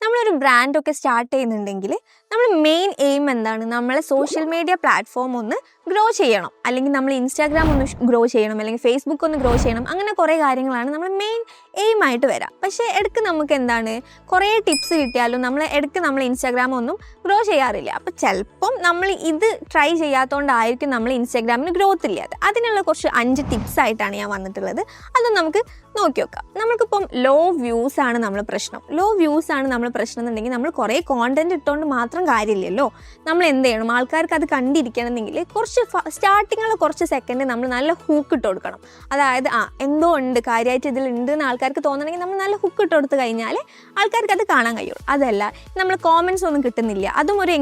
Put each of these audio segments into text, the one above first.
നമ്മളൊരു ബ്രാൻഡൊക്കെ സ്റ്റാർട്ട് ചെയ്യുന്നുണ്ടെങ്കിൽ നമ്മൾ മെയിൻ എയിം എന്താണ്? നമ്മളെ സോഷ്യൽ മീഡിയ പ്ലാറ്റ്ഫോം ഒന്ന് ഗ്രോ ചെയ്യണം, അല്ലെങ്കിൽ നമ്മൾ ഇൻസ്റ്റാഗ്രാം ഒന്ന് ഗ്രോ ചെയ്യണം, അല്ലെങ്കിൽ ഫേസ്ബുക്ക് ഒന്ന് ഗ്രോ ചെയ്യണം. അങ്ങനെ കുറേ കാര്യങ്ങളാണ് നമ്മൾ മെയിൻ എയിം ആയിട്ട് വരാം. പക്ഷേ ഇടയ്ക്ക് നമുക്ക് എന്താണ്, കുറേ ടിപ്സ് കിട്ടിയാലും ഇടയ്ക്ക് നമ്മൾ ഇൻസ്റ്റാഗ്രാം ഒന്നും ഗ്രോ ചെയ്യാറില്ല. അപ്പോൾ ചിലപ്പം നമ്മൾ ഇത് ട്രൈ ചെയ്യാത്തതുകൊണ്ടായിരിക്കും നമ്മൾ ഇൻസ്റ്റാഗ്രാമിന് ഗ്രോത്ത് ഇല്ലാതെ. അതിനുള്ള കുറച്ച് 5 ടിപ്സ് ആയിട്ടാണ് ഞാൻ വന്നിട്ടുള്ളത്. അത് നമുക്ക് നോക്കി നോക്കാം. നമുക്കിപ്പം ലോ വ്യൂസ് ആണ് നമ്മൾ പ്രശ്നം എന്നുണ്ടെങ്കിൽ നമ്മൾ കുറേ കോണ്ടന്റ് ഇട്ടുകൊണ്ട് മാത്രം കാര്യമില്ലല്ലോ. നമ്മൾ എന്ത് ചെയ്യണം? ആൾക്കാർക്ക് അത് കണ്ടിരിക്കണമെന്നെങ്കിൽ കുറച്ച് സ്റ്റാർട്ടിങ്ങിൽ കുറച്ച് സെക്കൻഡ് നമ്മൾ നല്ല ഹൂക്ക് ഇട്ട് കൊടുക്കണം. അതായത് എന്തോ ഉണ്ട്, കാര്യമായിട്ട് ഇതിലുണ്ട് എന്ന് ആൾക്കാർക്ക് തോന്നണമെങ്കിൽ നമ്മൾ നല്ല ഹുക്ക് ഇട്ട് കൊടുത്ത് കഴിഞ്ഞാൽ ആൾക്കാർക്ക് അത് കാണാൻ കഴിയുള്ളൂ. അതല്ല, നമ്മൾ കോമൻറ്റ്സ് ഒന്നും കിട്ടുന്നില്ല, അതും ഒരു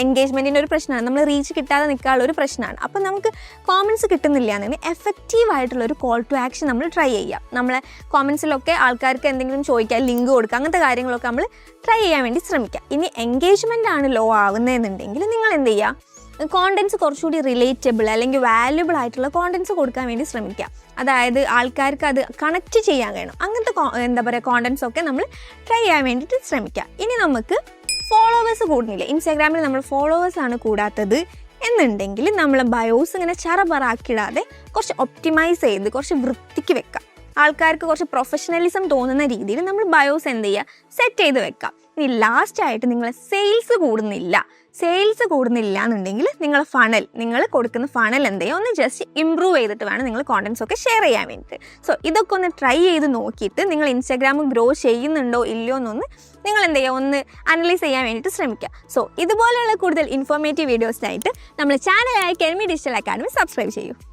എൻഗേജ്മെൻറ്റിൻ്റെ ഒരു പ്രശ്നമാണ്. നമ്മൾ റീച്ച് കിട്ടാതെ നിൽക്കാനുള്ള ഒരു പ്രശ്നമാണ്. അപ്പം നമുക്ക് കോമൻറ്റ്സ് കിട്ടുന്നില്ല എന്നുണ്ടെങ്കിൽ എഫക്റ്റീവായിട്ടുള്ളൊരു കോൾ ടു ആക്ഷൻ നമ്മൾ ട്രൈ ചെയ്യാം. നമ്മളെ കോമൻസിലൊക്കെ ആൾക്കാർക്ക് എന്തെങ്കിലും ചോദിക്കുക, ലിങ്ക് കൊടുക്കുക, അങ്ങനത്തെ കാര്യങ്ങളൊക്കെ നമ്മൾ ട്രൈ ചെയ്യാൻ വേണ്ടി ശ്രമിക്കുക. ഇനി എൻഗേജ്മെൻ്റ് ആണ് ലോ ആവുന്നതെന്നുണ്ടെങ്കിൽ നിങ്ങൾ എന്ത് ചെയ്യുക? കോണ്ടൻറ്റ്സ് കുറച്ചുകൂടി റിലേറ്റബിൾ അല്ലെങ്കിൽ വാല്യുബിൾ ആയിട്ടുള്ള കോണ്ടൻറ്റ്സ് കൊടുക്കാൻ വേണ്ടി ശ്രമിക്കുക. അതായത് ആൾക്കാർക്ക് അത് കണക്റ്റ് ചെയ്യാൻ കഴിയണം. അങ്ങനത്തെ കോണ്ടൻറ്റ്സ് ഒക്കെ നമ്മൾ ട്രൈ ചെയ്യാൻ വേണ്ടിയിട്ട് ശ്രമിക്കുക. ഇനി നമുക്ക് ഫോളോവേഴ്സ് കൂടുന്നില്ല, ഇൻസ്റ്റാഗ്രാമിൽ നമ്മൾ ഫോളോവേഴ്സാണ് കൂടാത്തത് എന്നുണ്ടെങ്കിൽ നമ്മൾ ബയോസ് ഇങ്ങനെ ചറപറാക്കിടാതെ കുറച്ച് ഒപ്റ്റിമൈസ് ചെയ്ത് കുറച്ച് വൃത്തിക്ക് വെക്കാം. ആൾക്കാർക്ക് കുറച്ച് പ്രൊഫഷണലിസം തോന്നുന്ന രീതിയിൽ നമ്മൾ ബയോസ് എന്ത് ചെയ്യുക? സെറ്റ് ചെയ്ത് വെക്കാം. ഇനി ലാസ്റ്റായിട്ട് നിങ്ങൾ സെയിൽസ് കൂടുന്നില്ല എന്നുണ്ടെങ്കിൽ നിങ്ങൾ കൊടുക്കുന്ന ഫണൽ എന്ത് ചെയ്യുക? ഒന്ന് ജസ്റ്റ് ഇമ്പ്രൂവ് ചെയ്തിട്ട് വേണം നിങ്ങൾ കോണ്ടൻറ്റ്സ് ഒക്കെ ഷെയർ ചെയ്യാൻ വേണ്ടിയിട്ട്. സോ ഇതൊക്കെ ഒന്ന് ട്രൈ ചെയ്ത് നോക്കിയിട്ട് നിങ്ങൾ ഇൻസ്റ്റാഗ്രാം ഗ്രോ ചെയ്യുന്നുണ്ടോ ഇല്ലയോ എന്നൊന്ന് നിങ്ങൾ എന്ത് ചെയ്യുക? ഒന്ന് അനലൈസ് ചെയ്യാൻ വേണ്ടിയിട്ട് ശ്രമിക്കുക. സോ ഇതുപോലെയുള്ള കൂടുതൽ ഇൻഫോർമേറ്റീവ് വീഡിയോസിനായിട്ട് നമ്മുടെ ചാനലായ കെൽമി ഡിജിറ്റൽ അക്കാഡമി സബ്സ്ക്രൈബ് ചെയ്യൂ.